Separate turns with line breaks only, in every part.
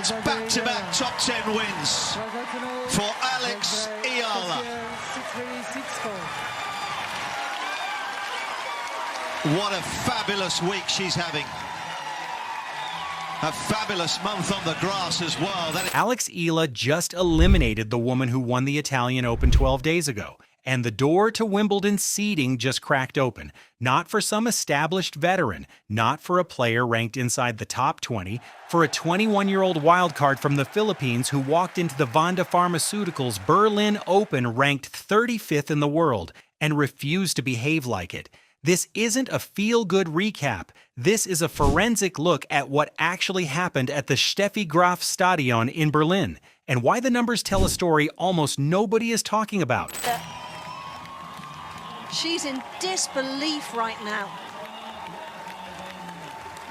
It's back-to-back top 10 wins for Alex Eala. What a fabulous week she's having. A fabulous month on the grass as well.
Alex Eala just eliminated the woman who won the Italian Open 12 days ago. And the door to Wimbledon seeding just cracked open. Not for some established veteran, not for a player ranked inside the top 20, for a 21-year-old wildcard from the Philippines who walked into the Vanda Pharmaceuticals Berlin Open ranked 35th in the world and refused to behave like it. This isn't a feel-good recap. This is a forensic look at what actually happened at the Steffi Graf Stadion in Berlin, and why the numbers tell a story almost nobody is talking about.
She's in disbelief right now.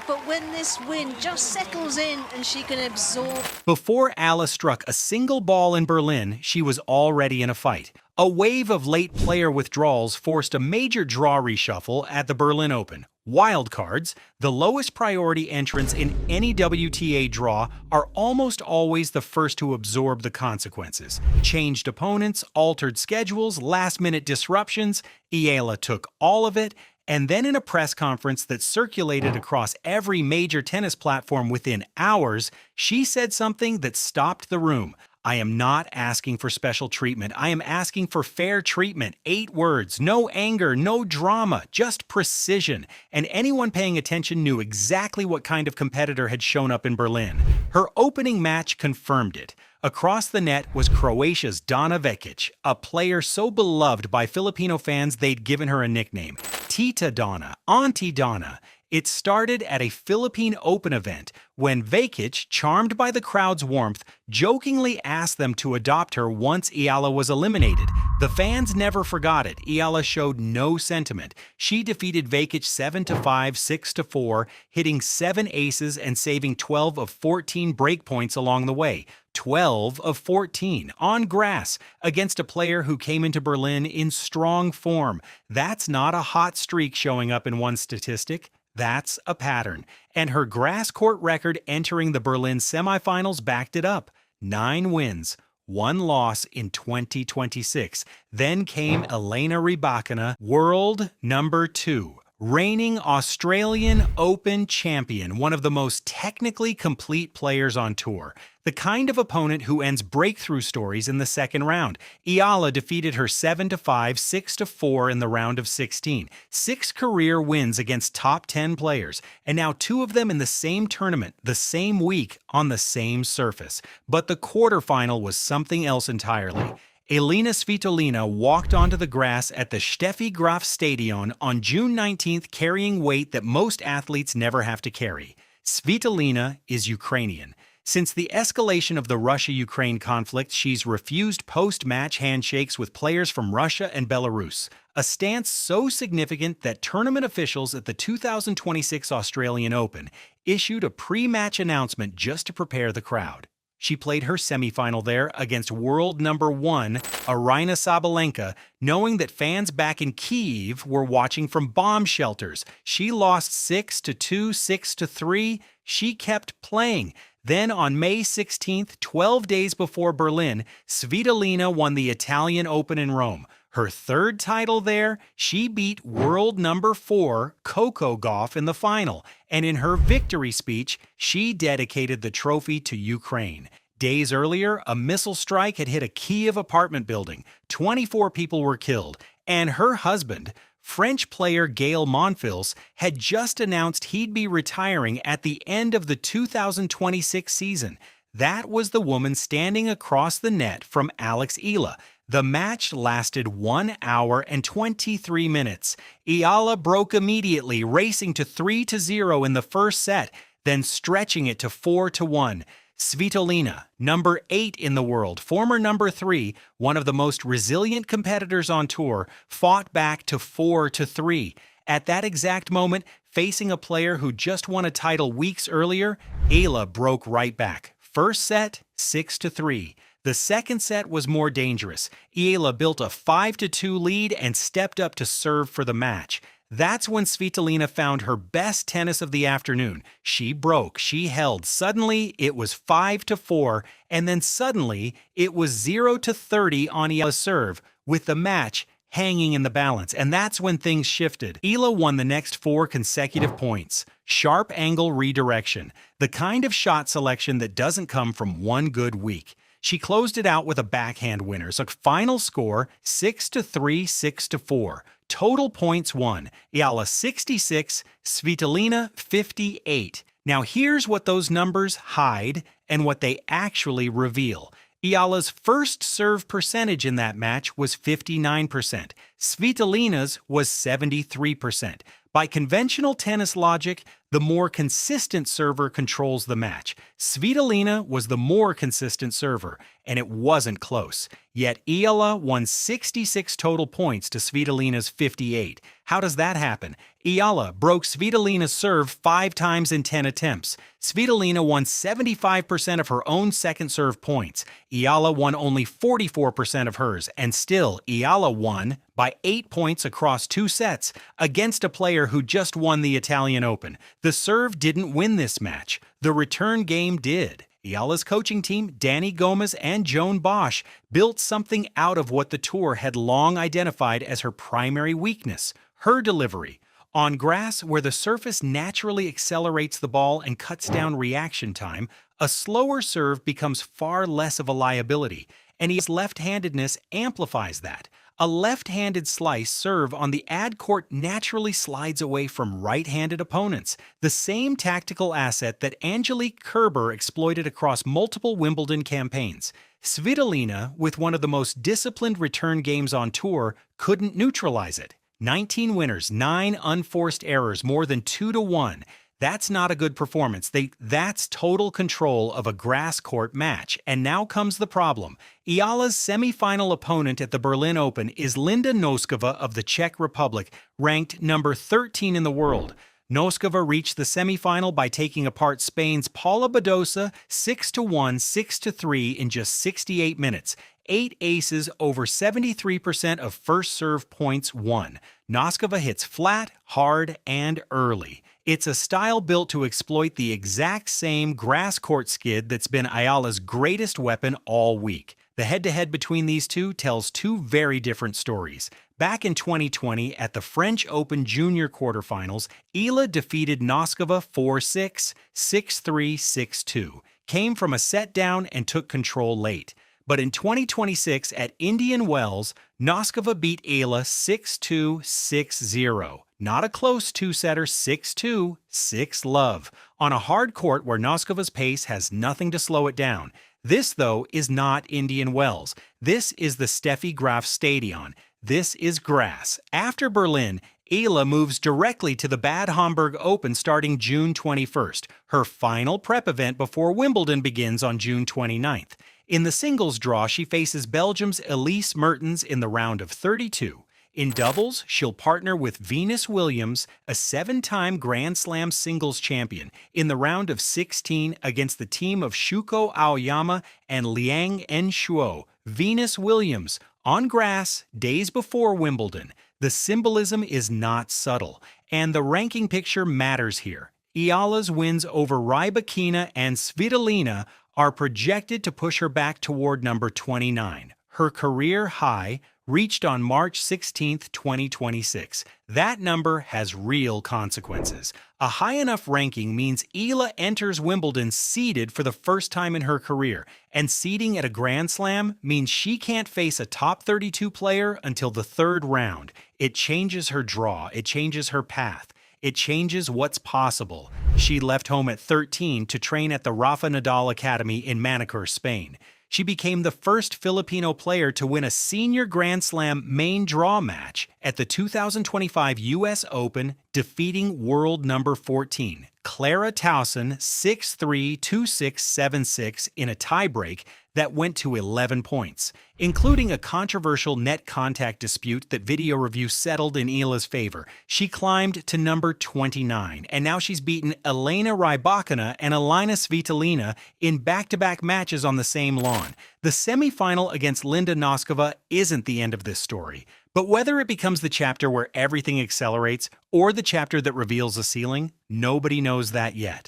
But when this win just settles in and she can absorb...
Before Eala struck a single ball in Berlin, she was already in a fight. A wave of late player withdrawals forced a major draw reshuffle at the Berlin Open. Wildcards, the lowest priority entrants in any WTA draw, are almost always the first to absorb the consequences. Changed opponents, altered schedules, last-minute disruptions. Eala took all of it, and then in a press conference that circulated across every major tennis platform within hours, she said something that stopped the room. I am not asking for special treatment. I am asking for fair treatment. 8 words, no anger, no drama, just precision. And anyone paying attention knew exactly what kind of competitor had shown up in Berlin. Her opening match confirmed it. Across the net was Croatia's Donna Vekic, a player so beloved by Filipino fans they'd given her a nickname, Tita Donna, Auntie Donna. It started at a Philippine Open event when Vekic, charmed by the crowd's warmth, jokingly asked them to adopt her once Eala was eliminated. The fans never forgot it. Eala showed no sentiment. She defeated Vekic 7-5, 6-4, hitting 7 aces and saving 12 of 14 breakpoints along the way. 12 of 14 on grass against a player who came into Berlin in strong form. That's not a hot streak showing up in one statistic. That's a pattern. And her grass court record entering the Berlin semifinals backed it up. 9 wins, 1 loss in 2026. Then came Elena Rybakina, world number 2. Reigning Australian Open champion, one of the most technically complete players on tour. The kind of opponent who ends breakthrough stories in the second round. Eala defeated her 7-5, 6-4 in the round of 16. 6 career wins against top 10 players, and now 2 of them in the same tournament, the same week, on the same surface. But the quarterfinal was something else entirely. Elina Svitolina walked onto the grass at the Steffi Graf Stadion on June 19th carrying weight that most athletes never have to carry. Svitolina is Ukrainian. Since the escalation of the Russia-Ukraine conflict, she's refused post-match handshakes with players from Russia and Belarus, a stance so significant that tournament officials at the 2026 Australian Open issued a pre-match announcement just to prepare the crowd. She played her semifinal there against world number 1, Aryna Sabalenka, knowing that fans back in Kyiv were watching from bomb shelters. She lost 6-2, 6-3. She kept playing. Then on May 16th, 12 days before Berlin, Svitolina won the Italian Open in Rome. Her 3rd title there, she beat world number 4, Coco Gauff, in the final. And in her victory speech, she dedicated the trophy to Ukraine. Days earlier, a missile strike had hit a Kyiv apartment building. 24 people were killed. And her husband, French player Gaël Monfils, had just announced he'd be retiring at the end of the 2026 season. That was the woman standing across the net from Alex Eala. The match lasted 1 hour and 23 minutes. Eala broke immediately, racing to 3-0 in the first set, then stretching it to 4-1. Svitolina, number 8 in the world, former number 3, one of the most resilient competitors on tour, fought back to 4-3. At that exact moment, facing a player who just won a title weeks earlier, Eala broke right back. First set, 6-3. The second set was more dangerous. Eala built a 5-2 lead and stepped up to serve for the match. That's when Svitolina found her best tennis of the afternoon. She broke, she held. Suddenly, it was 5-4, and then suddenly, it was 0-30 on Eala's serve, with the match hanging in the balance, and that's when things shifted. Eala won the next 4 consecutive points. Sharp angle redirection, the kind of shot selection that doesn't come from one good week. She closed it out with a backhand winner, so final score 6-3, 6-4. Total points won, Eala 66, Svitolina 58. Now here's what those numbers hide and what they actually reveal. Eala's first serve percentage in that match was 59%. Svitolina's was 73%. By conventional tennis logic, the more consistent server controls the match. Svitolina was the more consistent server, and it wasn't close. Yet Eala won 66 total points to Svitolina's 58. How does that happen? Eala broke Svitolina's serve 5 times in 10 attempts. Svitolina won 75% of her own second serve points. Eala won only 44% of hers, and still Eala won by 8 points across 2 sets against a player who just won the Italian Open. The serve didn't win this match. The return game did. Eala's coaching team, Danny Gomez and Joan Bosch, built something out of what the tour had long identified as her primary weakness, her delivery. On grass, where the surface naturally accelerates the ball and cuts down reaction time, a slower serve becomes far less of a liability, and Eala's left-handedness amplifies that. A left-handed slice serve on the ad court naturally slides away from right-handed opponents, the same tactical asset that Angelique Kerber exploited across multiple Wimbledon campaigns. Svitolina, with one of the most disciplined return games on tour, couldn't neutralize it. 19 winners, 9 unforced errors, more than 2-1. That's not a good performance. That's total control of a grass court match. And now comes the problem. Eala's semifinal opponent at the Berlin Open is Linda Noskova of the Czech Republic, ranked number 13 in the world. Noskova reached the semifinal by taking apart Spain's Paula Badosa 6-1, 6-3 in just 68 minutes. 8 aces, over 73% of first serve points won. Noskova hits flat, hard, and early. It's a style built to exploit the exact same grass court skid that's been Eala's greatest weapon all week. The head-to-head between these two tells 2 very different stories. Back in 2020, at the French Open Junior quarterfinals, Eala defeated Noskova 4-6, 6-3, 6-2, came from a set down and took control late. But in 2026 at Indian Wells, Noskova beat Eala 6-2, 6-0. Not a close 2-setter, 6-2, 6-love. On a hard court where Noskova's pace has nothing to slow it down. This, though, is not Indian Wells. This is the Steffi Graf Stadion. This is grass. After Berlin, Eala moves directly to the Bad Homburg Open starting June 21st, her final prep event before Wimbledon begins on June 29th. In the singles draw, she faces Belgium's Elise Mertens in the round of 32. In doubles, she'll partner with Venus Williams, a 7-time Grand Slam singles champion, in the round of 16 against the team of Shuko Aoyama and Liang Enshuo. Venus Williams, on grass, days before Wimbledon. The symbolism is not subtle, and the ranking picture matters here. Eala's wins over Rybakina and Svitolina are projected to push her back toward number 29, her career high, reached on March 16, 2026. That number has real consequences. A high enough ranking means Eala enters Wimbledon seeded for the first time in her career, and seeding at a Grand Slam means she can't face a top 32 player until the 3rd round. It changes her draw, it changes her path. It changes what's possible. She left home at 13 to train at the Rafa Nadal Academy in Manacor, Spain. She became the first Filipino player to win a senior Grand Slam main draw match at the 2025 U.S. Open, defeating world number 14, Clara Towson 6-3, 2-6, 7-6 in a tiebreak that went to 11 points, including a controversial net contact dispute that video review settled in Eala's favor. She climbed to number 29, and now she's beaten Elena Rybakina and Elina Svitolina in back-to-back matches on the same lawn. The semifinal against Linda Noskova isn't the end of this story, but whether it becomes the chapter where everything accelerates or the chapter that reveals a ceiling, nobody knows that yet.